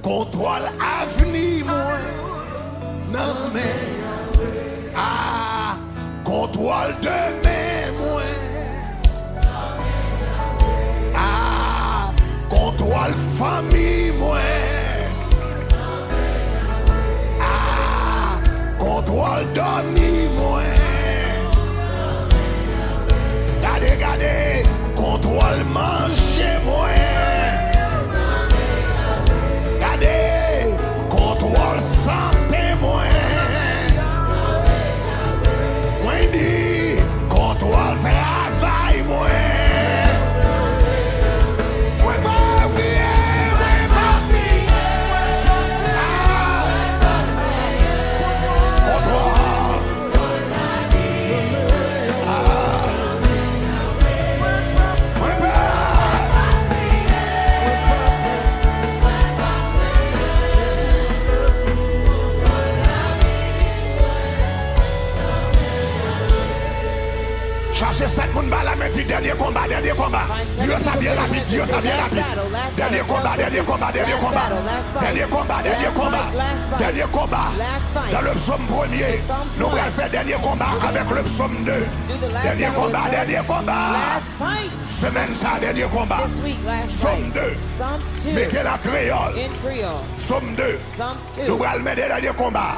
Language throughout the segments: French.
Contrôle avenir, moi. Non, mais. Contrôle demain, moi. Contrôle famille, moi. Contrôle dormir, moi. Regardez, contrôle manger, moi. Regardez, contrôle santé, moi. Moi dit, contrôle travail, moi. Cherchez 7 moun ba la main, dit dernier combat, dernier combat. Dieu ça bien rapide, Dieu ça bien rapide. Dernier combat, dernier combat, dernier combat. Dernier combat, dernier combat. Dernier combat. Dans le psaume 1er, nous allons faire dernier combat avec le psaume 2. Dernier combat, dernier combat. Semaine ça, dernier combat. Psaume 2. Mettez la créole. Psaume 2. Nous allons mettre le dernier combat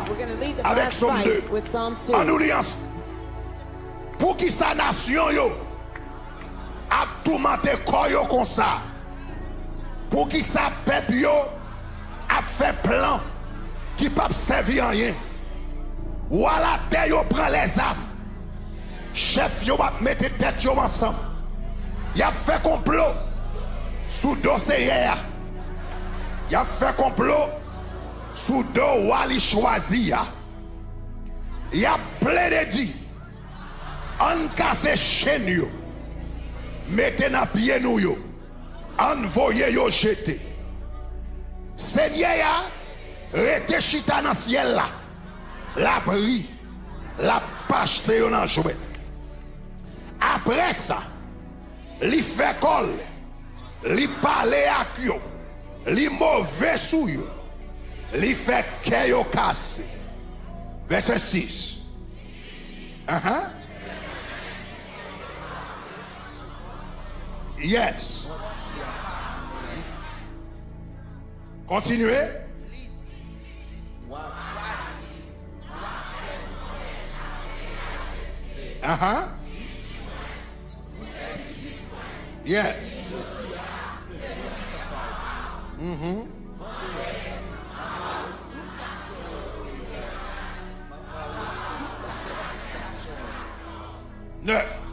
avec psaume 2. En nous liant. Pour qui sa nation yo a tourmenté corps yo comme ça. Pour qui sa peuple yo a fait plan qui pas servir rien. Ou à la terre yo prend les armes. Chef yo va mettre tête yo ensemble. Il a fait complot sous dossier. Il a fait complot sous dos Wali choisi. Il a plein de dit. On casse chaîne yo, mettez na pied nous yo, envoyez yo jeter. Seigneur ya, rete chita dans ciel là, la bri, la pâche c'est yon en jouet. Après ça, li fait col, li parle ak yo, li mauvais sou yo, li fait que yo casse. Verset 6. Yes. Continuez. Yes. Neuf.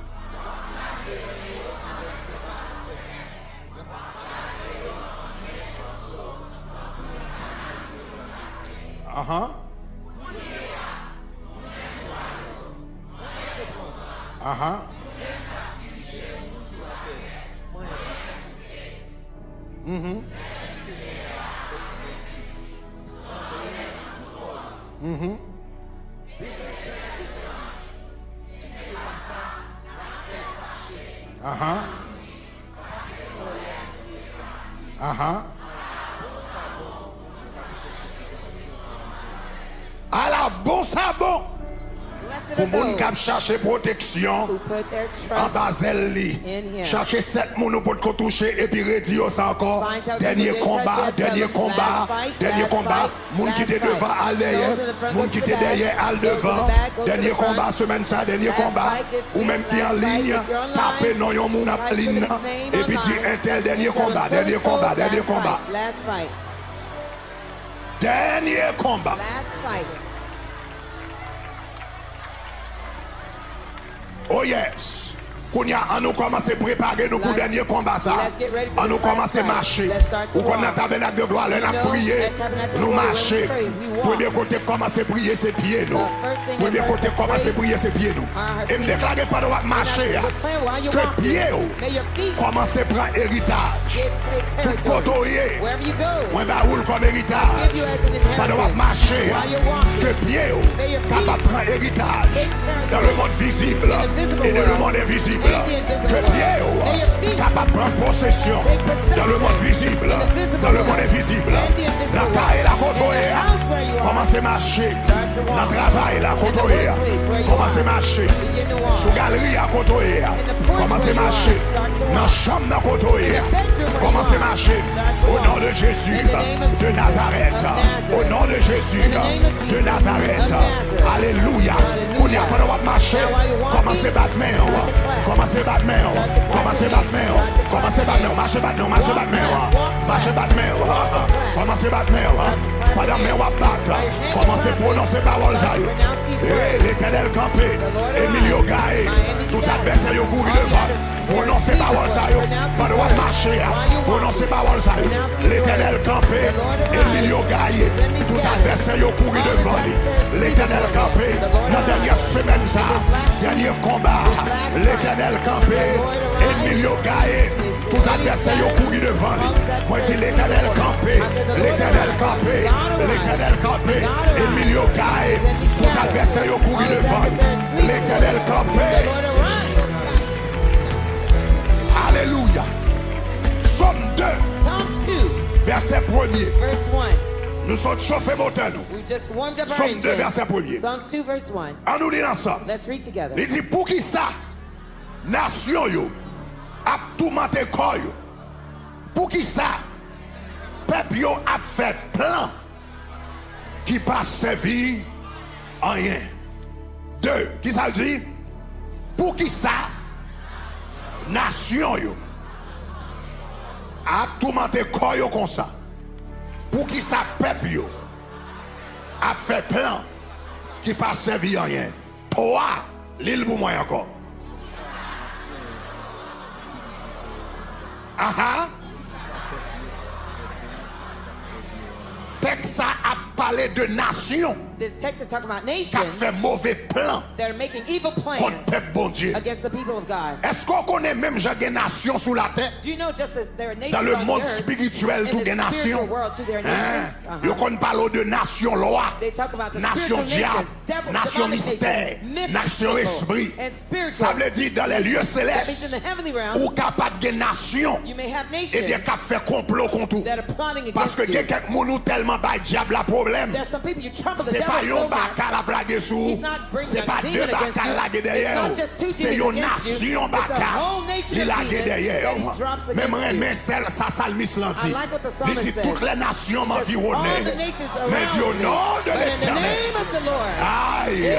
À la bon sabon. Pour moun k'ap chercher protection en Basel li. Chercher 7 moun pour te toucher et puis redire ça encore. Dernier combat, dernier combat, dernier combat. Moun qui était devant à l'arrière, moun qui était derrière à devant. Dernier combat semaine ça, dernier combat. Ou même qui en ligne, tapez non yon moun ap ligne et puis dit un tel dernier combat, dernier combat, dernier combat. Dernier combat. Oh yes. On nous commence à préparer nous pour le dernier combat ça. On nous commence à marcher. Ou qu'on a tabernacle de gloire, on a prié, nous marcher. Premier côté commence à prier ses pieds nous. Premier côté commence à prier ses pieds nous. Et me déclarer pas de marcher. Que pieds commence à prendre héritage. Tout côté, on va rouler comme héritage. Pas de marcher. Que pieds capable de prendre héritage dans le monde visible et dans le monde invisible. que pied capable de prendre possession dans le monde visible, dans le monde invisible. La taille, la côtoyer, commencez à marcher. Dans le travail, la côtoyer, commencez à marcher. Sous galerie, à côtoyer, commencez à marcher. Dans la chambre, à côtoyer, commencez à marcher. Au nom de Jésus de Nazareth, au nom de Jésus de Nazareth. Alléluia. Vous n'y a pas de marcher. Commencez à battre main. Commencez à battre main. Commencez à battre main. Commencez à battre main. Marchez battre main. Marchez battre main. Marchez battre main. Commencez à battre main. Pendant main à battre. Commencez à prononcer parole. L'Éternel campé. Emilio Gaé. Tout adversaire au couru devant. Prononcez parole. Pendant marcher. Prononcez parole. L'Éternel campé. Emilio Gaé. Tout adversaire au couru devant. L'Éternel campé. La dernière semaine, ça. Dernier combat. L'Éternel campé. Emilio Gaé. Tout adversaire au couru devant lui. Moi je dis l'Éternel campé. L'Éternel campé. L'Éternel campé. Emilio Gaé. Tout adversaire au couru devant lui. L'Éternel campé. Alléluia. Somme 2. Verset 1er. Nous sommes chauffés moteur nous. Somme 2 verset 1er. On nous lit ensemble. Il dit pour qui ça? Nation yo. A tout monté corps yo. Pour qui ça? Peuple yo a fait plan qui pas servi en rien. 2. Qui ça le dit? Pour qui ça? Nation yo. A tout monté corps yo comme ça. Pour qui ça peuple yo a fait plan qui pas servi en rien. Toi, l'île pour moi encore. Aha. Texte a parlé de nation. This text is talking about Qui a nations fait mauvais plan that are making evil contre plans peuple bon Dieu. against the people of God. Est-ce qu'on connaît même j'ai des nations sous la terre? Do you know just as there are nations Dans le on monde the earth, spirituel, in toutes the des spiritual nations. world, too, there are Hein? nations. Yo qu'on parle de nation loi, They talk about the nation spiritual diable, nations, devil, nation demonic mystère, nations, nation mystical esprit. and spiritual. Ça veut dire dans les lieux That means in célestes, the heavenly realms, ou capable de nation, you may have et bien nations qu'a fait complot contre tout. that are plotting Parce against que you. quelqu'un nous tellement bas diable la problème. There's some people you trouble the C'est pas devil un so much. bacal à blaguer sous. He's not bringing C'est a pas demon deux against bacal you. à laguer It's derrière. not just two C'est demons une against you. nation It's a whole bacal. nation Il of lagué demons derrière. that he drops Mais moi, against you. mais celle, ça salmis l'anti. I like what the Il psalmist dit says. toutes les nations All the m'environnaient. nations Mais dit au around me. nom de But in the l'Éternel. name of the Lord, Aïe.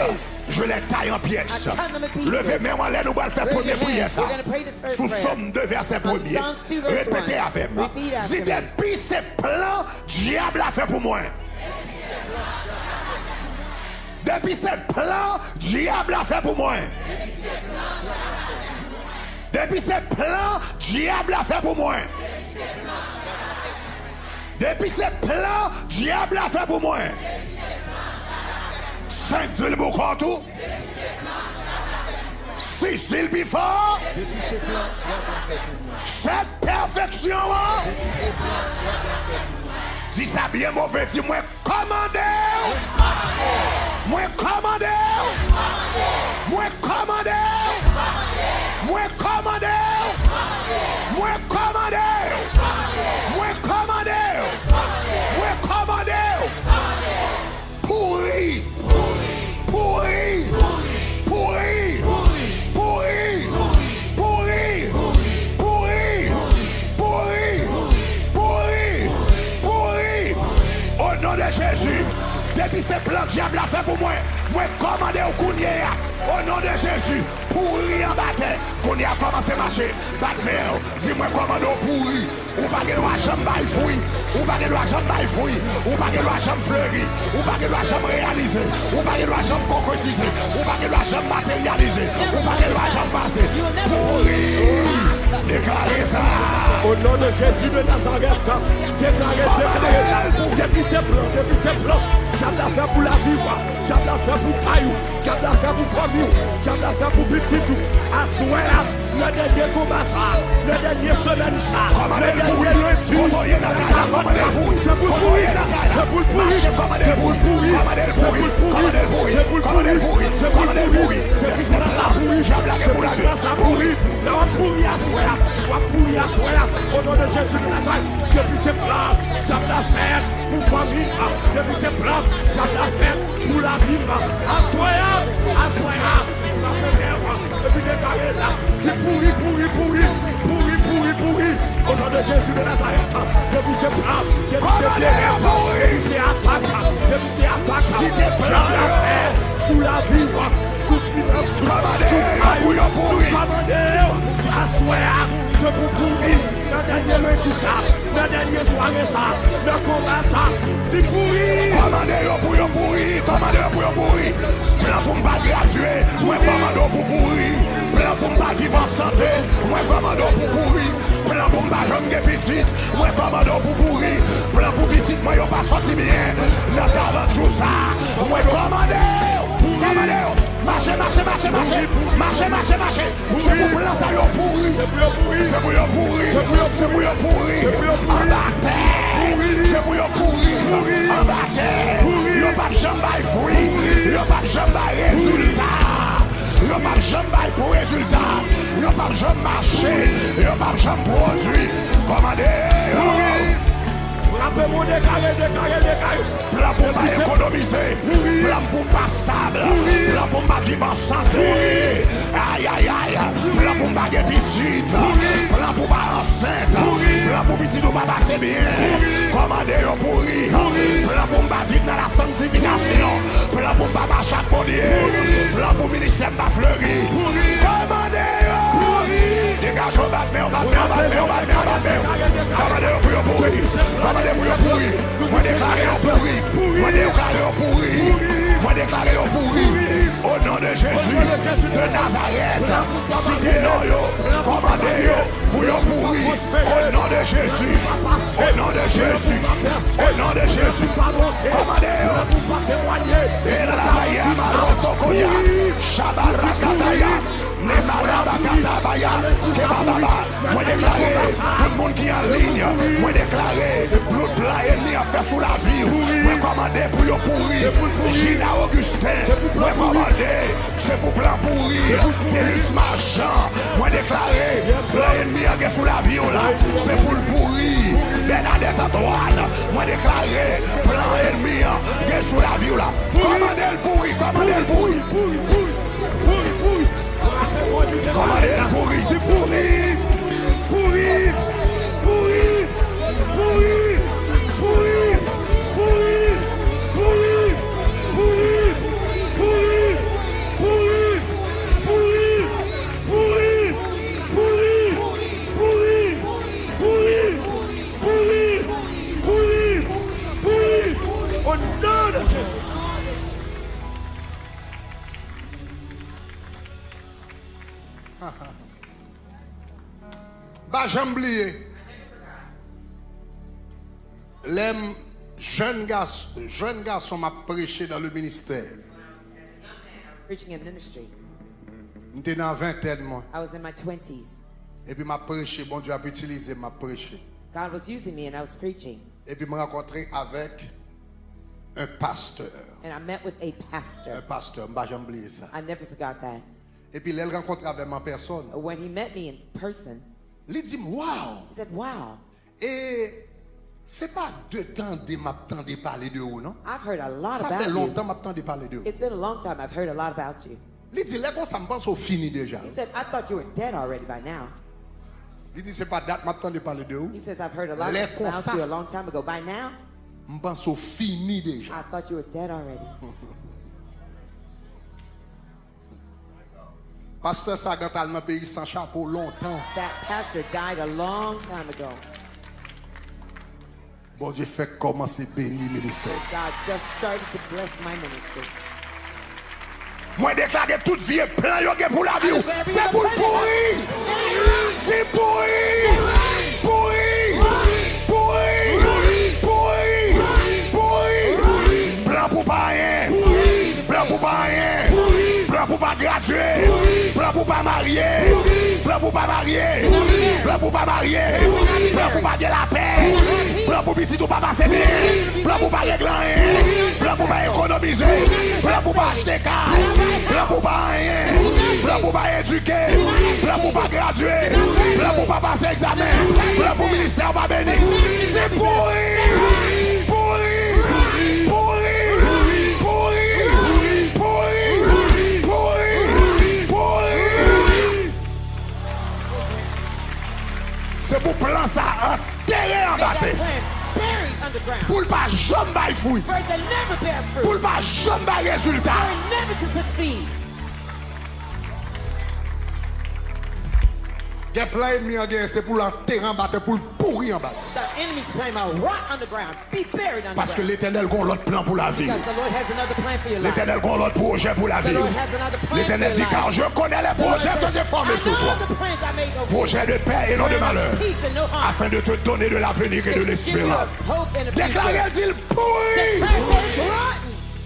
Je les taille en pièces. I cut them in pieces. Levez mes mains, nous allons faire Raise première your hands. prière ça. We're gonna pray this first Sous prayer. Somme 2 verset 1er. Psalms 2 verse Répétez 1. avec moi. Repeat after Dis me. depuis ces plans, diable a fait pour moi. Depuis ces plans, diable a fait pour moi. Depuis ces plans, diable a fait pour moi. Depuis ces plans, diable a fait pour moi. 5 de le boucan tout. 6 de le bifort. Cette perfection. Dis ça bien mauvais, dis moi commandé. Moi commandé. Moi commandé. Moi commandé. Moi commandé. Moi commandé. Moi commandé. Pourri. Pourri. Pourri. Pourri. Pourri. Pourri. Pourri. Pourri. Pourri. Au nom de Jésus. Depuis ce plan que diable a fait pour moi, moi commandé au Kounia. Au nom de Jésus, pourri en bataille, qu'on y a commencé à marcher. Batmel, dis-moi commando pourri. Ou pas que l'on jamais bail fruit. Ou pas que l'on jamais bail fruit. Ou pas que l'on jamais fleuri. Ou pas que l'on jamais réalisé. Ou pas que l'on jamais concrétisé. Ou pas que l'on jamais matérialisé. Ou pas que l'on jamais passé. Pourri. Déclarez ça. Au nom de Jésus de Nazareth, déclarez. Depuis ces plans, j'aime la faire pour la vie, j'aime la faire pour Caillou, j'aime la faire pour famille, j'aime la faire pour petit tout. À souhait, le dernier combat ça, le dernier semaine ça, le dernier lundi, c'est pour pour le pourri, c'est pour le pourri, c'est pour le pourri, c'est pour le pourri, c'est pour le pourri, c'est pour ça pourri, c'est pour ça pourri, là on pourri à soi, on pourri à soi, au nom de Jésus de Nazareth, depuis ces plans, j'aime la faire pour famille, depuis ces plans, j'aime la faire pour la vie, à soi, la première fois, et puis déclaré là, tu pourri, au nom de Jésus de Nazareth, depuis ces plans, depuis ces pierres, depuis ces attaques, j'aime la faire sous la vie, sous finance, sous caillou, pour commander, à soi, je vous pourris, le dernier lundi ça, le dernier soirée ça, le combat ça, tu pourris. Commandez pour pourri, plan pour me gratuer, moi commando pour pourri, plan pour me vivre en santé, moi commando pour pourri, plan pour me jamais petite, moi commando pour pourri, plan pour petite, moi yo pas sorti bien, dans ta tout ça, moi commandez, marchez, je vous plan ça yo pourri, c'est pour yo pourri, en bataille, c'est pour yo pourri, en bataille, yo pas de jambe fruit, yo pas de jambe résultat, yo pas de jambe pour résultat, yo pas de jambe marché, yo pas de jambe produit, commandez. Frappez-moi déclaré. Plan pour pas économiser, plan pour pas stable, plan pour pas vivre en santé. Aïe, plan pour pas get petite, plan pour pas enceinte, plan pour petit ou pas passer bien. Commandez au pourri, plan pour pas vivre dans la sanctification, plan pour pas marcher à bonnier, plan pour ministère pas fleuri. Commandez dégage au battre, on va commandez au pourri, moi déclaré au pourri, au nom de Jésus de Nazareth, cité Noyo, commandez pour le pourri, au nom de Jésus, commandez et la Marotokoya, Shabarakataya, Nemarabakatabaya, Kebababa, moi déclaré, tout le monde qui est en ligne, moi déclaré, blood plat ennemi à faire sous la vie, moi commandé pour le pourri, Gina Augustin, moi commandé, c'est pour plan pourri, Télus Marchand, moi déclaré, plat ennemi à faire sous la vie, c'est pour le pourri, Bernadette Antoine, moi déclaré, plan ennemi à faire sous la vie, commandé le pourri, Commandez le pourri, du pourri. Au nom de Jésus. Bah, j'aime oublier. Les jeunes garçons m'a prêché dans le ministère. Preaching in ministry. J'étais dans la vingtaine, moi. I was in my 20s. Et puis m'a prêché, bon Dieu a utilisé m'a prêché. God was using me and I was preaching. Et puis m'a rencontré avec un pasteur. And I met with a Un pastor. pasteur, bah, j'aime oublier ça. I never forgot that. Et puis, il rencontré avec ma personne. When he met me in person, Il dit, waouh! he said, wow, Et c'est pas de temps de m'attendre parler de vous, non? I've heard a lot Ça about fait you. longtemps que m'attendre parler de vous. It's been a long time I've heard a lot about you. Il dit, là, quand ça me pense au fini déjà. He said, I thought you were dead already by now. Il dit, c'est pas date m'attendre parler de vous. He says, I've heard a lot Les about constats. you a long time ago. By now, Je pense au fini déjà. I thought you were dead already. Pasteur Sagantal dans le pays sans chapeau longtemps. That pastor died a long time ago. Bon Dieu fait commencer bénir le ministère. God just started to bless my ministry. Moi déclarer toute vie est plein pour la vie. C'est pour le pourri. C'est pourri. Pourri. Plan pour pas rien. Plan pour pas rien. Plan pour pas graduer. Plan pour pas marier. Plan plan pour pas marier, plan pour pas marier, plan pour pas de la paix, plan pour petit ou pas passer bien, plan pour pas régler rien, plan pour pas économiser, plan pour pas acheter car, plan pour pas rien, plan pour pas éduquer, plan pour pas graduer, plan pour pas passer examen, plan pour ministère pas béni. C'est pourri, pourri, pourri, pourri, pourri, pourri, pourri. C'est pour plan ça enterré en bataille. Buried underground. Pour ne pas jamais fouiller. For it to never bear fruit. Pour ne pas jamais résultat. For it never to succeed. Il y a plein d'ennemis en guerre, c'est pour l'enterrer en bataille, pour le pourrir en bataille. The enemy's plan will rot underground. Be buried underground. Parce que l'Éternel a l'autre plan pour la vie. Because the Lord has another plan for your life. L'Éternel a l'autre projet pour la The vie. Lord has another plan L'Éternel for dit your car life. je connais les projets que j'ai formés sur toi. Projet de paix et non de malheur. Afin de te donner de l'avenir et de l'espérance. Déclarez dit le pourri.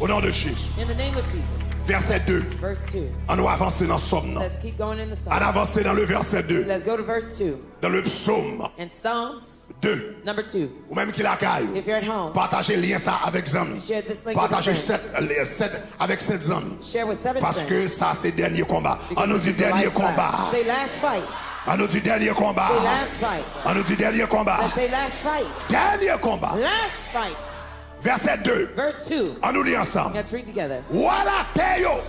Au nom de Jésus. In the name of Jesus. Verset 2. Verse 2. On va avancer dans le psaume. Let's keep going in the On psalm. avance dans le verset 2. Let's go to verse 2. Dans le psaume In Psalms 2. number 2. Ou même qui la caille. If you're at home, Partagez le lien ça avec Zami. share this link Partagez with your 7 avec 7 amis. share with 7 Parce friends. que ça c'est dernier combat. On nous dit Because it's the dernier last fight. combat. Say last fight. On nous dit dernier combat. Say last fight. On nous dit dernier combat. Let's say last fight. Dernier combat. Last fight. Verset 2. Verse 2. On nous lit ensemble. Let's read together. Voilà Théo.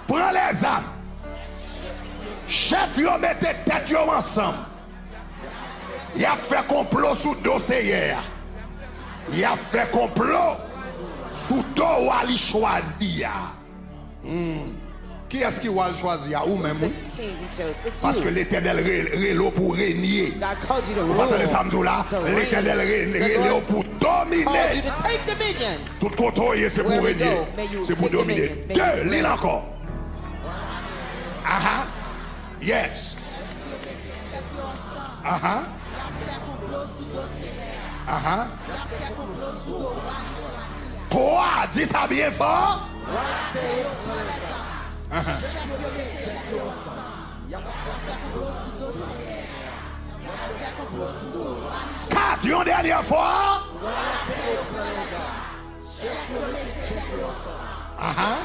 Prends les âmes. Chef yo mette tête yo ensemble. Il a fait complot sous dossier. Il a fait complot sous dos Ali choisi. Qui est-ce qui va le choisir? Ou même? The king he chose. It's Parce que you. l'Éternel rélo pour régner. God called you to Vous rule. entendez ça, là? To reign. L'Éternel The rélo Lord pour called you dominer. to take dominion. Tout contrôler, c'est pour Where we régner. go, may you C'est pour take dominer. dominion. May you 2, reign. lis encore. Aha. Yes. Aha. Aha. 3, dis ça bien fort. Aha. 4, une dernière fois. Aha.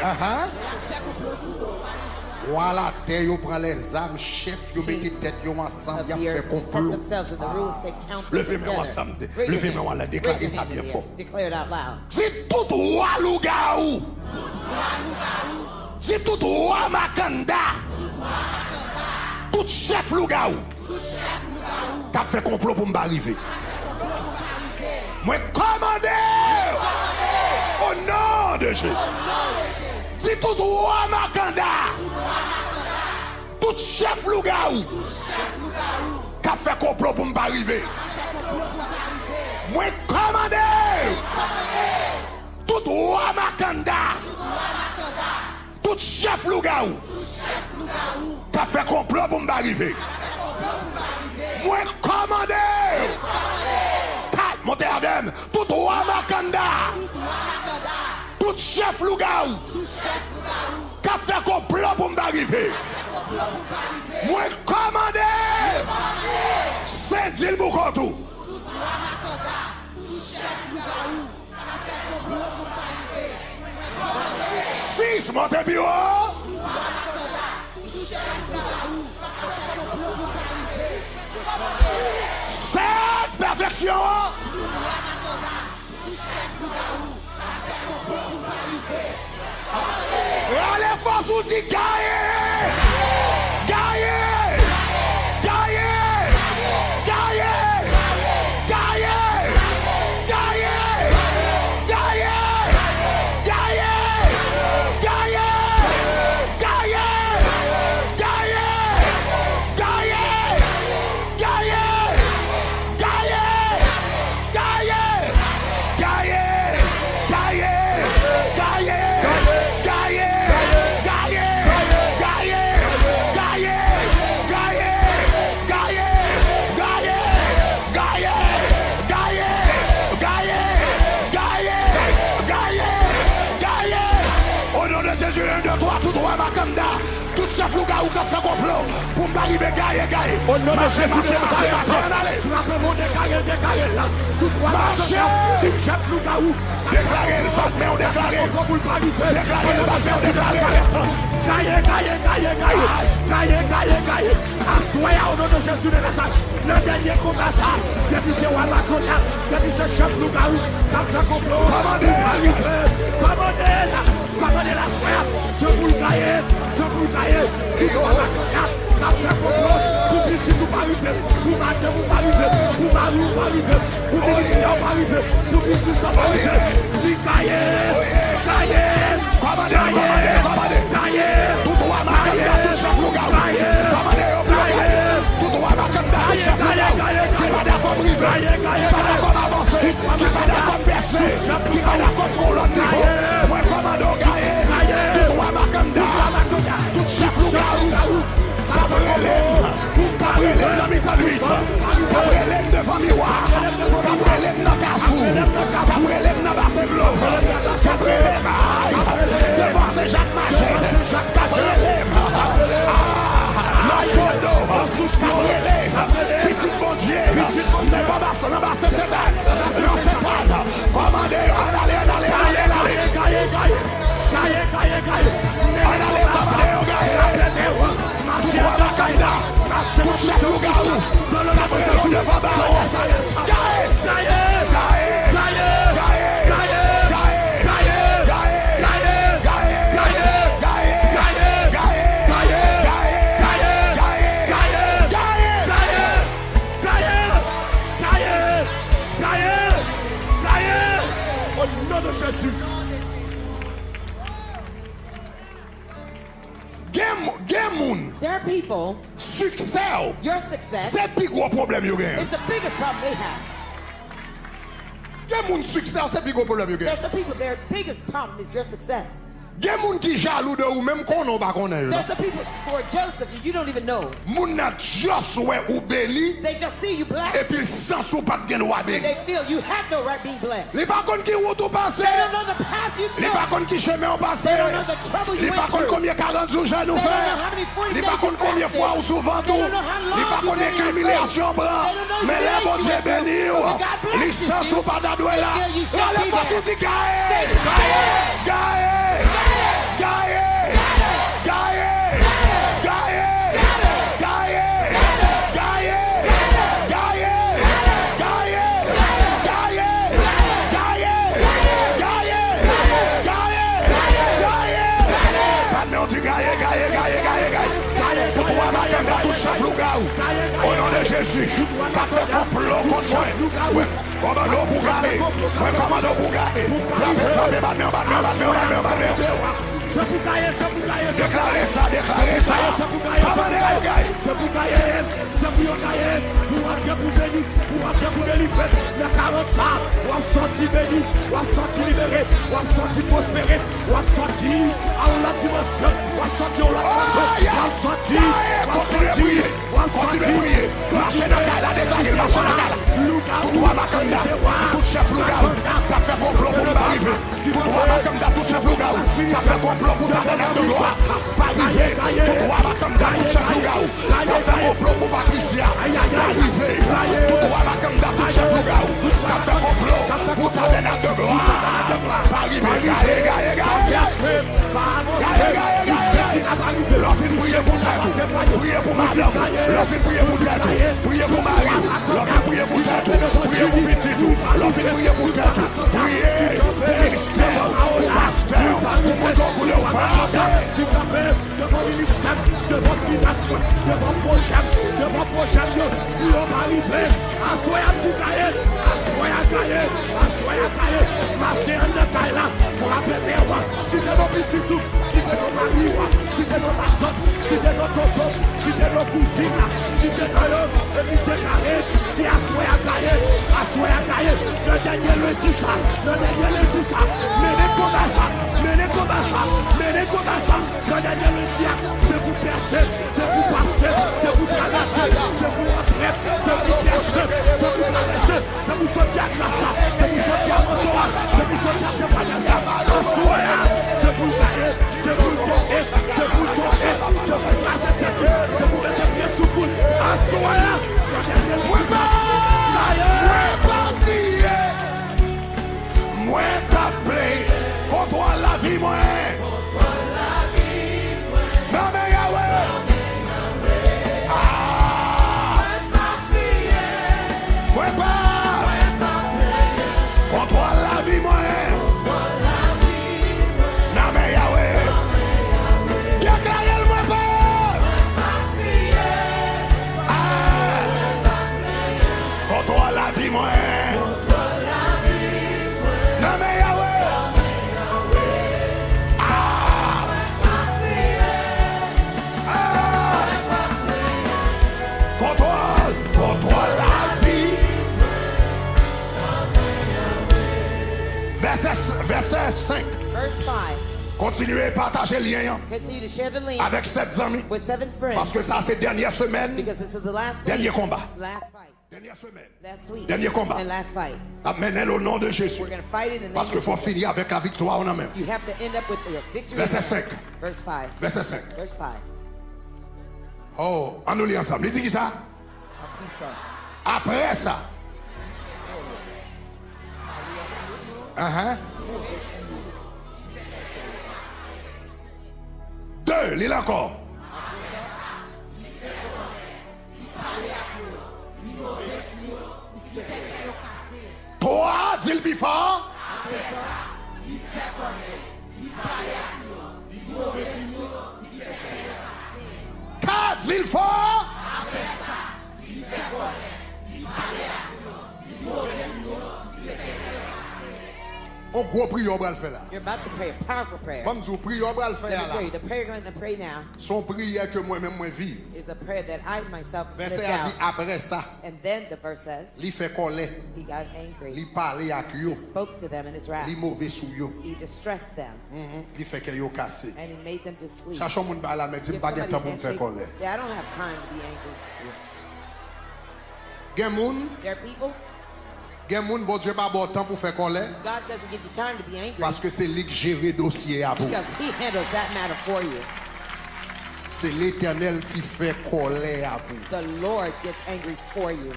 Aha. Voilà, Théo prend les armes, chef, yo mettez tête yo ensemble, Of y a the fait earth set complot. themselves as the rulers take counsel Levez-moi together. ensemble, Raise your levez-moi hand. là, déclarez Raise your ça hand in bien the fort. air. Declare it out loud. Dis tout roi lougaou. Dis tout roi Makanda. Tout chef lougaou. Qui a fait complot pour m'arriver. Moi commandé au nom de Jésus. Dis tout roi Makanda. Tout chef lougaou. Qui a fait complot pour m'arriver. Moi commandé. Tout roi Makanda. Tout chef lougaou. Qui a fait complot pour m'arriver. Moi commandé. Montez avec. Tout roi Makanda. Tout chef lougaou. Qui a fait complot pour m'arriver. Moi commandé. Saint-Dil Boukotou. 6, montez plus haut. Sept, perfection. Allez, force ou dit gaillé. Gaillé. Gaillé. Gaillé. Gaillé. Gaillé. Gaillé. Gaillé. Gaillé. Gaillé. Gaillé. Gaillé. Gaillé. Gaillé. Gaillé. Gaillé. Gaillé. Gaillé. chef Lougaou qui fait complot pour m'arriver gailler. Au nom de Marchez, Jésus de marchez, Nazareth, allez. frappez-moi décarré là. Tout droit Marchez. tout chef Lougaou. Déclarez le battement, on déclarez. Déclarez le battement, déclarez. Gaillé. Assoyez au nom de Jésus de Nazareth. Le dernier combat ça. Depuis ce Wamakonia, depuis ce chef Lougaou, quand ça complot. Commandez la soya. Ce boule gaillé. Tout Wamakonia, quand ça complot. Pour petit tout pas arriver. Pour matin, pour pas arriver. Pour mari, pas arriver. Pour ministère, pas arriver. Pour business, pas arriver. Dis gaillé. Tout droit Makanda, tout chef Lougaou. Commandez au bloqué. Tout droit Makanda, tout chef Lougaou. Qui va d'accord briser, qui va d'accord avancer, qui va d'accord baisser, qui va d'accord pour l'autre niveau. Moi commande au gaillé. Tout droit Makanda, tout chef Lougaou. Gabrielem dans mi-temps-nuit, Gabrielem devant miroir, Gabrielem dans Carrefour, Gabrielem dans Bassin-Glo, Gabrielem devant Saint-Jacques Magère, Gabrielem, Machodo, Gabrielem, petit bon Dieu, n'est pas dans Bassin Sédan, dans Sédan, commandez, allez. Tout chef Lougaou, Gabrielem devant Baron, au nom de Jésus. There are people, succès, your success c'est le plus gros problème. is the biggest problem they have. Succès, c'est le plus gros problème. There's some people, their biggest problem is your success. Des gens qui jaloux de ou même qu'on n'a pas connaît. There's some people who are jealous of you, you don't even know. Moun n'a juste ouais ou béni They just see you et blessed puis sans ou pas de droit and béni. they feel you have no right being blessed. Les pas qui route ou passé. They don't know the path you Les took. pas qui chemin ou passé. They don't know the trouble you Les went pas through. combien 40 jours j'ai nous They don't know fait. how many 40 Les days pas you combien fasted. fois ou souvent They tout. don't know how long Les pas you've been in your humiliation faith. bras. They don't know Mais les bon Dieu humiliation went béni. through. But God Les blesses sans you. ou pas d'adoué là. They feel you shall Les be pas there. dit Say, au nom de Jésus, t'as fait complot contre moi. Commando pour garder, commando pour garder. Frappez, C'est pour gagner. déclarez ça. C'est pour gagner, pour entrer pour bénir, pour délivrer. Le 40 ça, on va sortir béni, on va sortir libéré, on va sortir prospéré, on va sortir à la dimension, on va sortir au lac, on va sortir, continuez à prier, marchez dans la déclarez, marchez dans la tout droit Makanda, tout chef Lougaou, t'as fait complot pour m'arriver. Tout droit Makanda, tout chef Lougaou, t'as fait complot pour ta dernière de gloire. Pas arrivé, tout droit Makanda, tout chef Lougaou, t'as fait complot pour Patricia. Arrivé, tout droit Makanda, tout chef Lougaou, t'as fait complot pour ta dernière de gloire. Pas arrivé, gaillé. L'on fait prier pour tête, prier pour madame, l'on fait prier pour tête, prier pour mari, l'on fait prier pour tête, prier pour petit tout, l'on fait prier pour tête, prier pour ministère, pour pasteur, pour mon pour le frère. Devant ministère, devant financement, devant projet, nous va arriver. Assoyez tout gagner, marchez en détail là, faut rappeler mes rois, si t'es nos petits tout, si t'es nos maris, si t'es nos matons, si t'es nos tontons, si t'es nos cousines, si t'es nos eux, et puis déclarer, si assoyez à gagner, le dernier le dit ça, menez combat ça, le dernier le dit, c'est pour percer, c'est pour passer, c'est pour traverser, c'est pour entrer, c'est pour percer, c'est pour traverser, c'est pour sortir à classe, c'est pour sortir à moto, c'est pour sortir à témoignage, c'est pour gagner, c'est pour tomber, c'est pour moi. Non mais Yahweh. Contrôle la vie. Verset 5. Verse 5. Continuez à partager le lien Continue to share the link avec 7 amis. with 7 friends. Parce que ça, c'est dernière semaine, Because this is the last dernier week, combat. last fight, Dernière semaine, last week, dernier combat. and last fight. Amenez au nom de Jésus. We're going to fight it in the Parce name qu'il of faut Jesus. finir avec la victoire en amène. You have to end up with your victory. Verset in 5. hand. Verse 5. Verset 5. Verse 5. Oh, on nous lit ensemble. Il dit qui ça? Après ça. Deux, lis encore. Trois, dis le bifort. Quatre, dis le fort. On gros prière on va le faire là. You're about to pray a powerful prayer. Bon Dieu, prière on va le Let faire me tell là. you, the prayer you're going to pray now Son prière que moi-même moi vive. is a prayer that I myself lived Verset a dit out. après ça, And then the verse says, il fait colère, he got angry. il parle avec yo, Spoke to them in his wrath. il mauvais sous yo, He distressed them. il fait que yo cassé. And he made them to sleep. Cherchons moun ba la mais dis Give pas de somebody temps a pour me faire handshake. colère. Yeah, I don't have time to be angry. Gen moun, There are people, bon Dieu pas bon temps pour faire colère God doesn't give you time to be angry parce que c'est lui qui gère dossier à vous. because he handles that matter for you. C'est l'Éternel qui fait colère à vous. The Lord gets angry for you.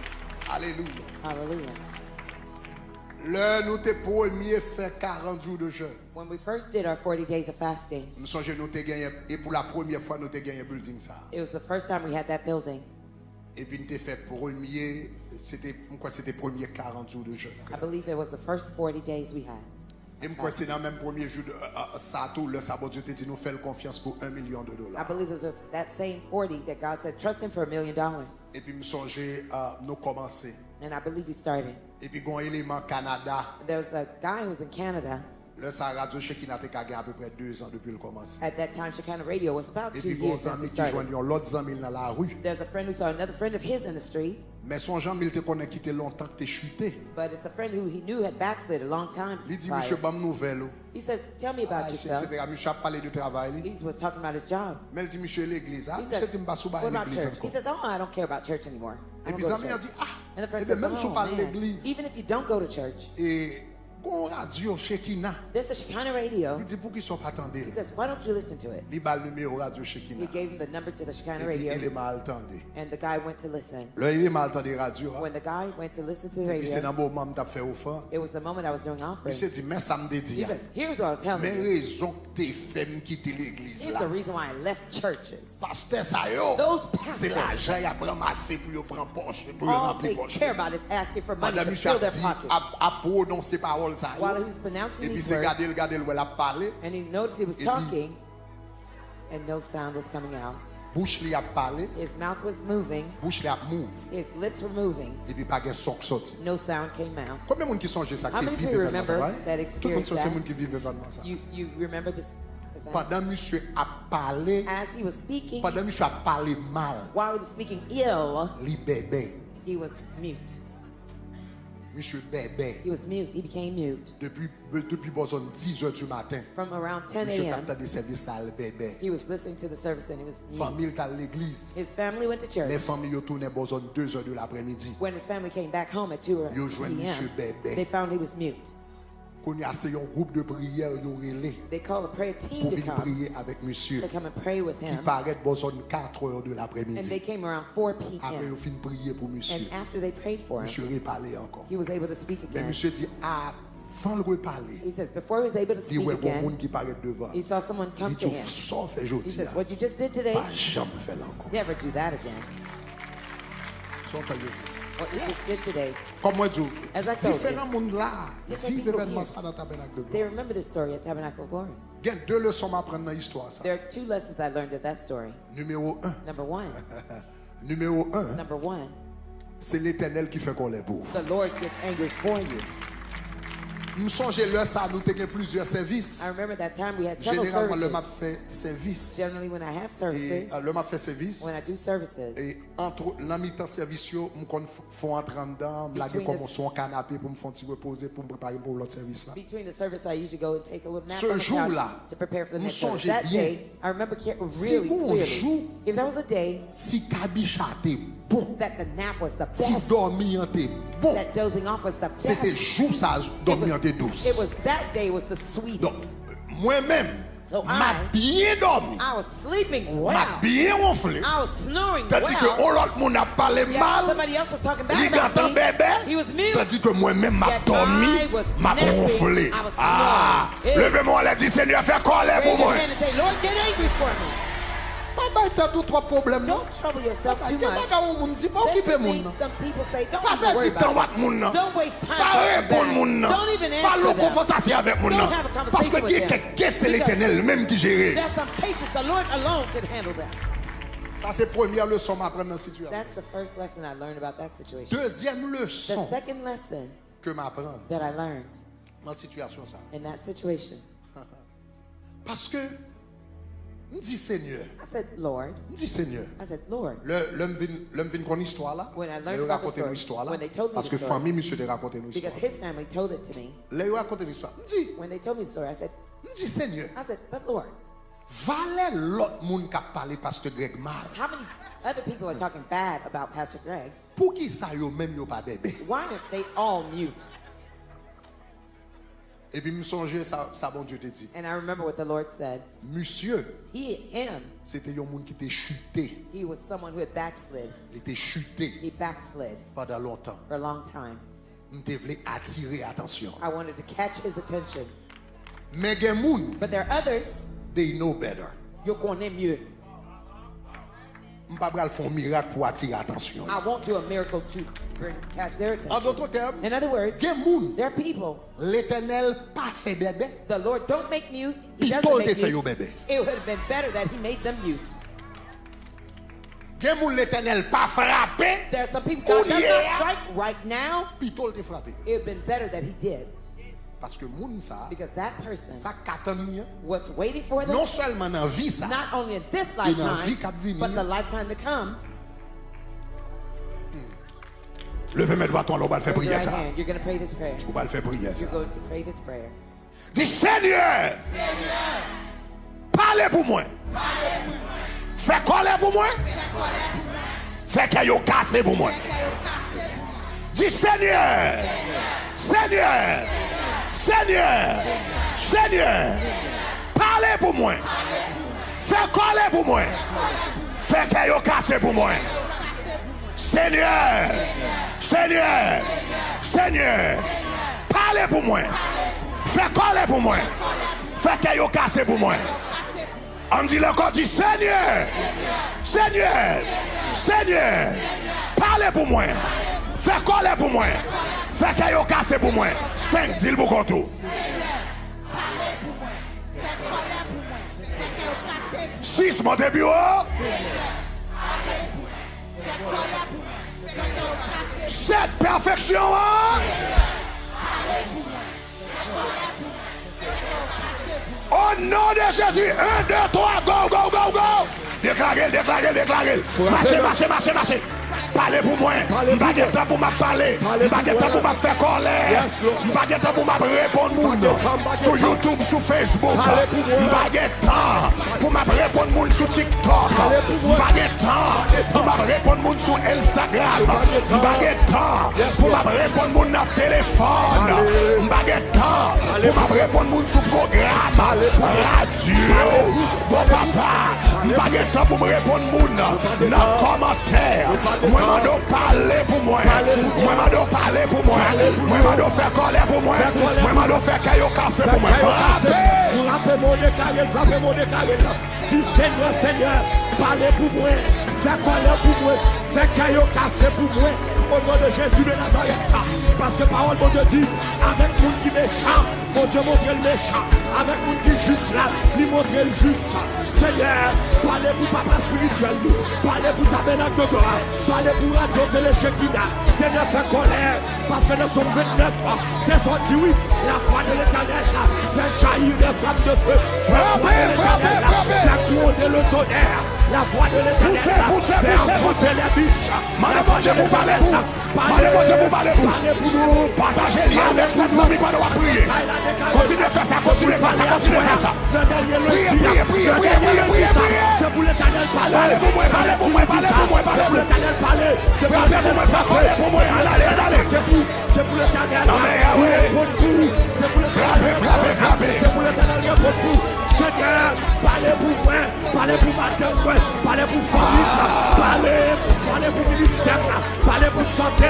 Alléluia. Hallelujah. Là nous te premier fait 40 jours de jeûne. When we first did our 40 days of fasting, Nous songe nous te gagné et pour la première fois nous te gagné building ça. it was the first time we had that building. Et puis nous te fait premier c'était premier 40 jours de jeûne. I believe it was the first 40 days we had. Et moi c'est dans le même premier jour de ça tout le sabbat Dieu te dit nous faire confiance pour $1 million. I believe it was that same 40 that God said, trust him for $1 million. Et puis me songer nous commencer. And I believe we started. Et puis gon élément Canada. There was a guy who was in Canada. Le sa radio Shekinah te gagné à peu près 2 ans depuis le commencer. At that time, Shekinah Radio was about Et 2 puis gon years since ami it qui started. joignent l'autre ami dans la rue. There's a friend who saw another friend of his in the street, Mais son Jean il te connaît quitté longtemps que t'es chuté. but it's a friend who he knew had backslid a long time Il dit prior. monsieur bam nouvelle. He says, tell me about yourself. Etc. Monsieur a parlé du travail. He was talking about his job. Mais il dit monsieur l'église. Ah He monsieur says, dit m'pas sou ba what about l'église church? He encore. says, oh, I don't care about church anymore. I Et don't puis go to ami a church. dit ah And the friend et bien says, même sou oh, pas man, l'église. even if you don't go to church, Et gon radio Shekinah. there's a Shekinah Radio. Il dit pour qui sont pas attendre. He says, why don't you listen to it? Il bal numéro radio He Shekinah. gave him the number to the Et Shekinah puis Radio, il est mal entendu. and the guy went to listen. Là il est mal entendu radio. When the guy went to listen to the Et puis c'est radio, dans le moment où fait offrande. it was the moment I was doing offering. Monsieur dit mais ça me dit. He says, here's what I'll tell Mais you. raison que t'es fait me quitter l'église Here's là. the reason why I left churches. Pasteur ça yo. Those C'est pastors, l'argent y a ramassé pour yo prendre poche pour yo all remplir they poche. care about is asking for money Madame to monsieur fill a their dit pockets. à prononcer paroles ça While he yo. was pronouncing Et puis these c'est words, garder elle a parlé, and he noticed he was puis- talking, and no sound was coming out. bouche li a parlé, His mouth was moving, bouche li a move. his lips were moving, Et puis pas de son qui sorti. no sound came out. Combien de monde qui songe ça How qui many vivent people événement ça remember va? that Tout le monde experience c'est that? monde qui vivent événement ça. You remember this event? Pendant monsieur a parlé, As he was speaking, pendant monsieur a parlé mal, while he was speaking ill, li bébé, he was mute. monsieur bébé. He was mute. He became mute. Depuis besoin 10h du matin, From around 10 monsieur a.m., t'a des services à le bébé. he was listening to the service and he was mute. Famille à l'église. His family went to church. Les familles yo tourné besoin 2h de l'après-midi. When his family came back home at 2 Yo joint monsieur p.m., bébé. they found he was mute. Qu'on y a c'est un groupe de prière yo relé They called a prayer team pour to venir come prier avec monsieur to come and pray with qui him. paraît besoin 4h de And they l'après-midi. came around 4 Après p.m. yo fin prier pour monsieur. And after they prayed for him, Monsieur reparler encore. he was able to speak Mais again. monsieur dit avant de reparler, He says before he was able to il speak ouais bon again, monde qui paraît devant. he saw someone come Il to dit him. ça fait He aujourd'hui. says, what you just did today, Pas jamais fait encore. never do that again. Ça fait aujourd'hui. What you just did today. Comme moi dis, As I told différents monde là Different vivent people événement here. ça dans tabernacle de They gloire. remember this story at Tabernacle of Glory. Il y a 2 leçons à prendre dans l'histoire ça. There are 2 lessons I learned at that story. Numéro 1. Number one, Numéro 1. number one, c'est l'Éternel qui fait qu'on les pauvre. the Lord gets angry for you. Me songe là ça nous avons plusieurs services. I remember that time we had several Généralement le m'a services. fait service Generally, when I have et services, le m'a fait service when I do services, et entre la mi-temps service yo me kon font entrer dedans, me laguer Between comme the- son canapé pour me faire petit reposer pour me préparer pour l'autre service là. between the service, I usually go and take a little nap Ce on the jour-là, couch to prepare for the me next service. songez That bien. day, I remember Si really bon clearly. jour, If that was a day si kabicha était bon, that the nap was the si best, dormir était bon, that dozing off was the best, c'était jour ça dormir était it douce. was that day was the sweetest. Donc moi-même So m'a I- bien dormi, I was sleeping well. m'a bien ronflé. I was snoring Tandis que well. l'autre monde a parlé Yeah, mal. somebody else was talking bad Il about entend me. bébé. He was mute. Tandis que moi-même m'a Yet dormi, I was m'a napping. ronflé. I was Ah, snoring. levez-moi les dit Seigneur, fais colère Raise pour your moi. hand and say, Lord, get angry for me. Pas t'as tout trois problèmes non. Don't trouble yourself too Qu'est-ce much. que moun si pas That's occuper the moun things nan. some people say. Don't Pas even worry perdre temps about avec moun nan. it. Don't waste time. Pas talking répondre back. moun nan. Don't even Pas answer le them. confrontation avec moun Don't nan. have a Parce que conversation with them. quelqu'un c'est Because l'Éternel même qui gère. There's some cases the Lord alone could handle that. Ça c'est première leçon m'apprendre dans la situation. That's the first lesson I learned about that situation. Deuxième The leçon second lesson que m'apprendre that I learned dans la situation ça. in that situation, Parce que me dit Seigneur, I said, Lord, me dit Seigneur. I said, Lord, L'homme vient qu'on histoire là. When I learned Il about the raconté une story, histoire là. when they told me Parce the que story, famille monsieur de raconter une because histoire. his family told it to me. Là il raconté une histoire. Me dit, When they told me the story, me dit Seigneur. I said, but Lord, Valait l'autre monde qui a parlé pasteur Greg mal. how many other people are talking bad about Pastor Greg? Pour qui ça yo même yo pas bébé. Why aren't they all mute? Et puis me songer ça bon Dieu te dit. And I remember what the Lord said. Monsieur, Him, c'était un monde qui était chuté. he was someone who had backslid. Il était chuté He backslid pendant longtemps. for a long time. Je voulais attirer attention. I wanted to catch his attention. Mais gen moun, But there are others, they know better. you're going to mieux. Je ne vais pas faire un miracle pour attirer attention. I won't do a miracle to catch their En attention. d'autres termes, In other words, gen moun, there are people, l'Éternel pas fait bébé. the Lord don't make mute. He Puis doesn't toi, te make fait yo mute. bébé. It would have been better that he made them mute. Gen moun l'Éternel pas frappé. There are some people God does yeah. not strike right now. Puis toi te frappé. It would have been better that he did. Parce que moun ça, Because that person, ça qu'attend ni, what's waiting for them, non seulement dans vie ça, not only in this vie lifetime, k'ap vini. but the lifetime to come. levez mes doigts, on va le faire Raise your prier right ça. hand. You're going to pray this prayer. On va le faire prier ça. You're going to pray this prayer. Dis Seigneur, parlez pour moi. Fais colère pour moi. Fais qu'il y ait cassé pour moi. Dis Seigneur, Seigneur, Seigneur, Seigneur, parlez pour moi. Fais colère pour moi. Fais qu'il y ait cassé pour moi. Seigneur, Seigneur, Seigneur, parlez pour moi. Fais colère pour moi. Fais qu'il y ait cassé pour moi. On dit le corps dit Seigneur, Seigneur, Seigneur, parlez pour moi. Fais colère pour moi. Fais qu'il y ait cassé pour moi. 5, dis-le pour qu'on tout. 6, mon début. 7, perfection. Au nom de Jésus, 1, 2, 3, go, go, go, go. Déclarez, déclarez, déclarez. Marchez, marchez, marchez, marchez. Parlez pour moi. Je n'ai pas de temps pour me parler. Je n'ai pas de temps pour me faire colère. Je n'ai pas de temps pour me répondre sur YouTube, sur Facebook. Je n'ai pas de temps pour me répondre sur TikTok. Je n'ai pas de temps pour me répondre sur Instagram. Je n'ai pas de temps pour me répondre sur le téléphone. Je n'ai pas de temps pour me répondre sur le programme radio. Bon papa, je n'ai pas de temps pour me répondre dans les commentaires. Moi, je dois parler pour moi. Moi, je dois parler pour moi. Moi, je dois faire colère pour moi. Moi, je dois faire caillou cassé pour moi. Frappez mon déclaré, frappez mon déclaré. Du Seigneur, Seigneur, parlez pour moi. Fais colère pour moi. Fais caillou cassé pour moi. Au nom de Jésus de Nazareth. Parce que parole, mon Dieu dit, avec monde qui méchant, mon Dieu montre le méchant. Avec monde qui juste là, lui montre le juste. Seigneur, parlez pour papa spirituel nous. Parlez pour tabernacle de gloire. Parlez pour radio télé Shekina. Seigneur, fait colère. Parce que nous sommes 29 ans. C'est sorti, oui. La foi de l'éternel là. Fait jaillir des flammes de feu. Frappez, frappez, frappez. Fait couronner le tonnerre. La voix de l'éternel là. Fait enfoncer les biches. Madame Dieu, vous parlez pour. Madame Dieu, vous parlez pour. Partagez le lien avec cette famille quand on va prier. Continuez à faire ça, continuez à faire ça, continuez à faire ça. Priez, priez, priez, priez, priez, priez. C'est pour l'éternel parler. Parlez pour moi, parlez pour moi, parlez pour moi, parlez pour moi. L'éternel parler. Frappez pour moi, frappez pour moi, allez, allez. C'est pour l'éternel. Non mais Yahweh. C'est pour l'éternel. Frappez, frappez. C'est pour l'éternel. Seigneur, parlez pour moi, parlez pour madame, parlez pour famille, parlez pour ministère, parlez pour santé,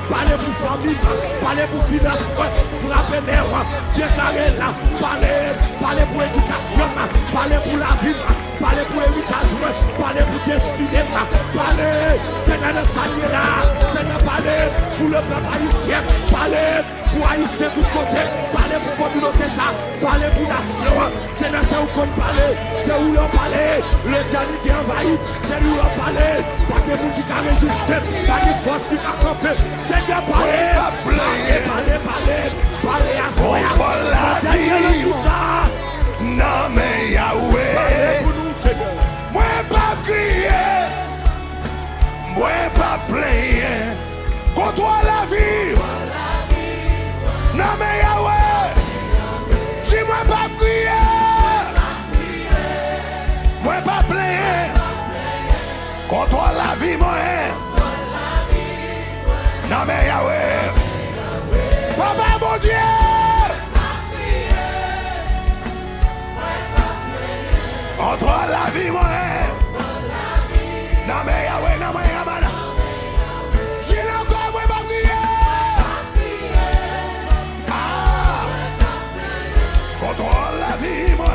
parlez pour famille, parlez pour finance, frappez les rois, déclarez là, parlez pour éducation, parlez pour la vie, parlez pour héritage, parlez pour destinée, parlez, Seigneur de saluer là, Seigneur, parlez pour le peuple haïtien, parlez pour haïtien de tout côté, parlez pour communauté ça, parlez pour nation, Seigneur, c'est où qu'on parle, c'est où l'on parle, l'éternité envahit, c'est où l'on parle, pas de monde qui a résisté, pas de force qui a campé, Seigneur, parlez, parlez à soi, parlez tout ça, non mais Yahweh, parlez pour nous, Seigneur. moi pas crier, moi pas plaindre, contre la vie, non mais Yahweh, dis-moi pas crier, moi pas plaindre, contre la vie, moi, non mais Yahweh, papa bon Dieu. Entre la vie, moi, non mais Yahweh, non mais Yahweh, j'ai encore, moi, pas prier. Ah, contre la vie, moi,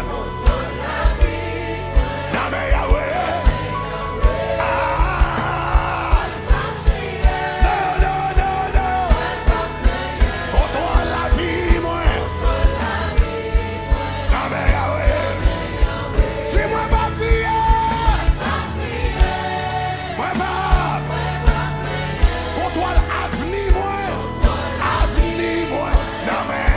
non mais Yahweh, ah, non, non, non, non, contre la vie, moi, non mais Yahweh. Dis-moi pas prier. Moi pas. Contre l'avenir, moi. Avenir, moi. Non mais.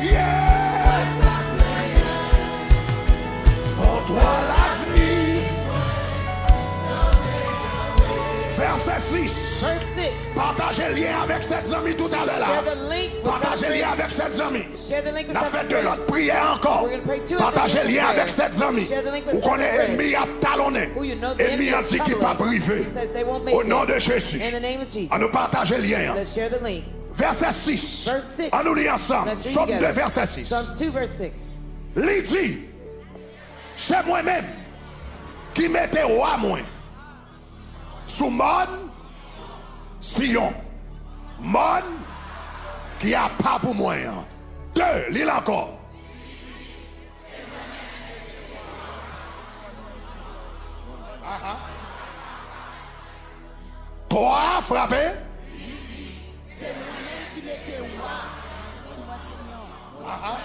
Yeah. Contre l'avenir. Verset 6. Verse 6. Partagez le lien avec cette amie tout à l'heure. Share the link with Partagez le lien some avec cette amie. friends. Share the link with La some fête de friends. l'autre prière encore. We're gonna pray two Partagez le lien prayers. avec cette amie. Share the link with Vous some connaissez friends. ennemi à talonner. Who you know the Ennemi enemy a is dit qu'il pas troubling. privé. He says they won't make Au nom it. de Jésus. In the name of Jesus. On nous partage le lien. Let's share the link. Verset 6. Verse 6. On nous lit ensemble. Let's read Somme together. 2, verset 6. Psalms 2 verse 6. Il dit, c'est moi-même qui mettais roi moi sous mon Sion. Mon qui a pas pour moi. 2, lis encore. Toi, frappé. C'est moi-même qui mettais roi sous votre Seigneur.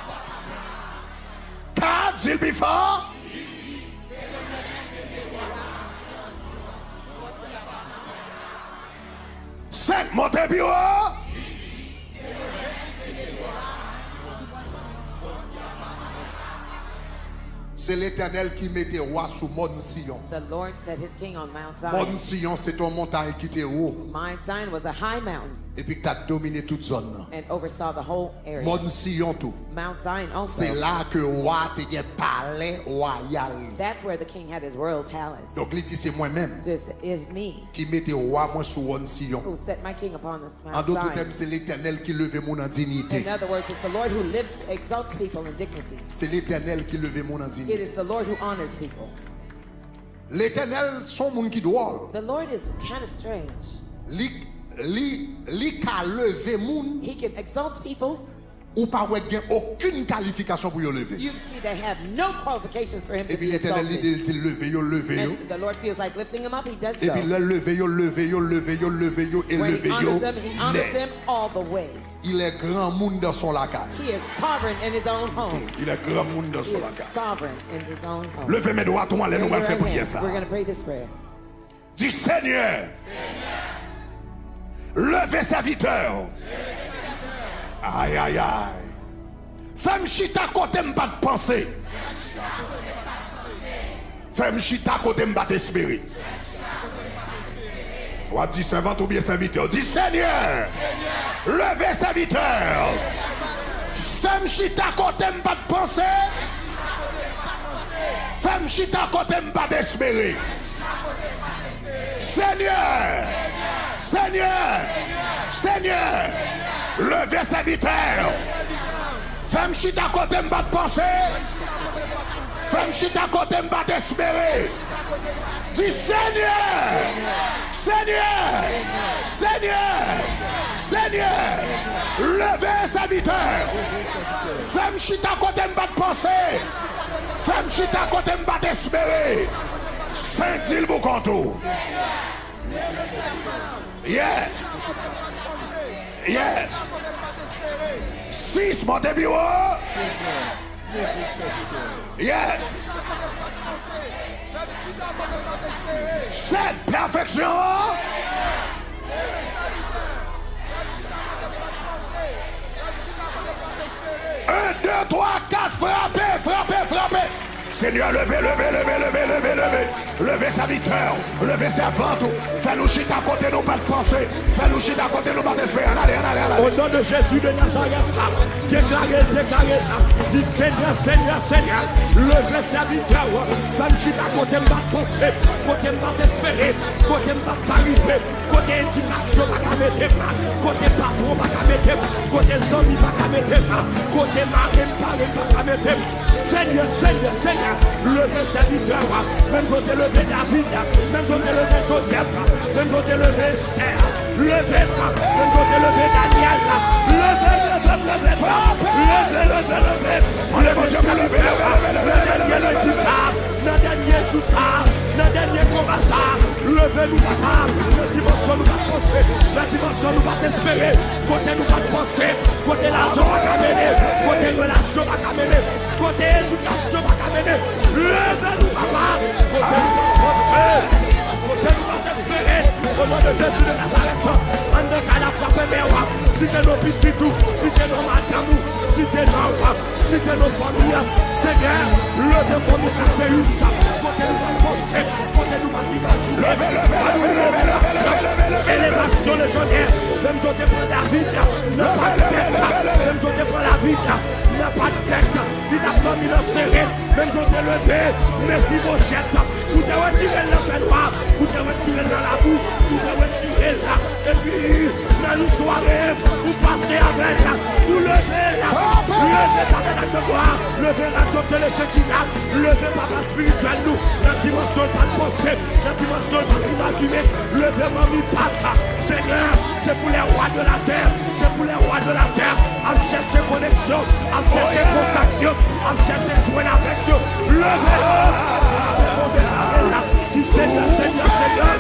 4, dis le plus fort. 5, montez plus haut. C'est l'Éternel qui mettait roi sous Mont Sion. The Lord set his king on Mount Mont Zion. Sion, c'est une montagne qui était haut Mount Zion was a high mountain et puis qui a dominé toute zone. and oversaw the whole area. Mont Sion tout. Mount Zion also. C'est là que roi était un palais royal. That's where the king had his royal palace. Donc il dit c'est moi-même This is me qui mettais roi moi sous Mont Sion. who set my king upon the En Mount d'autres Zion. termes, c'est l'Éternel qui levait mon en dignité. In other words, it's the Lord who exalts people in dignity. C'est l'Éternel qui levait mon en It dignité. is the Lord who honors people. L'Éternel son monde qui doit. The Lord is kind of strange. Li ka lever moun He can exalt people ou pas aucune qualification pour le lever. You see, they have no qualifications for him Et to puis be l'Éternel exalted. dit lever yo, lever yo. And the Lord feels like lifting him up, he does Et so. puis le lever yo, lever yo, lever yo, lever yo et When lever he yo. honors them, he honors them all the way. Il est grand monde dans son lacaille. He is sovereign in his own home. Il est grand monde dans He son is lacaille. sovereign in his own home. Levez mes doigts, tout le monde, nous Raise allons your faire right prier hand. ça. We're going to pray this prayer. Dis Seigneur, levez serviteur. Aïe, aïe, aïe. Femme chita côté m'pas de penser. Femme chita côté m'pas d'espérer. Ou a dit servante ou bien serviteur. Dis Seigneur, levez serviteur. Femme chita côté m'pas de penser. Femme chita côté m'pas d'espérer. Seigneur, Seigneur, Seigneur, levez serviteur. Femme chita côté m'pas de penser. Femme chita côté m'pas d'espérer. Dis Seigneur, Seigneur, Seigneur, Seigneur, levez serviteur. Femme chita côté m'pas de penser. Femme chita côté m'pas d'espérer. Saint-il Boucantou. Yes. Yes. 6 mon début. Yes. 7 perfection. 1, 2, 3, 4, frappez, frappez, frappez. Seigneur, levez, levez, levez, levez, levez, levez. Levez serviteur, levez servante. Fais-nous chiter à côté, nous pas de pensée. Fais-nous chiter à côté, nous pas d'espérer. Allez, allez, allez. Au nom de Jésus de Nazareth, déclarez, déclarez, dis Seigneur, Seigneur, Seigneur, levez serviteur, femme chita côté m'a pensé, côté m'a d'espérer, côté m'a d'arriver, côté éducation m'a mettre, côté patron m'a mettre, côté zombie m'a mettre, côté marine m'a mettre. Seigneur, Seigneur, Seigneur, levez serviteur, même je t'ai levé David, même je t'ai levé Joseph, même je t'ai levé Esther, levez, même je t'ai levé Daniel, levez, levez, levez, levez, levez, levez, levez serviteur, le dernier dit ça, le dernier joue ça, le dernier combat ça, levez-nous papa, la dimension nous va penser, la dimension nous va espérer, côté nous va penser, côté l'argent va mener, côté relation va mener, côté éducation va mener, levez-nous papa, côté nous va penser, côté nous va espérer, au nom de Jésus de Nazareth, en de cas la frappe vers moi, si t'es nos petits tout, si t'es nos madames, si t'es nos rois, si t'es nos familles, Seigneur, levez pour nous casser une sape, côté nous va penser, côté nous va imaginer, Levez, levez, levez, levez, levez, levez. élévation légionnaire, même je te prends David, n'a pas de tête, même je te prends la vie, n'a pas de tête, il t'a pas mis le serré, même je t'ai levé, mes filles mochettes, ou t'es retiré le fait noir, ou t'es retiré dans la boue, ou t'es retiré là, et puis dans une soirée, ou passer avec là, ou lever là, lever ta médaille de gloire, lever radio télé ce qui n'a, lever papa spirituel nous, la dimension pas de pensée, la dimension pas d'imaginer, lever mamie pata, Seigneur, c'est pour les rois de la terre, c'est pour les rois de la terre, à chercher connexion, à chercher contact, à chercher jouer avec eux, levez-le, qui Seigneur, Seigneur, Seigneur,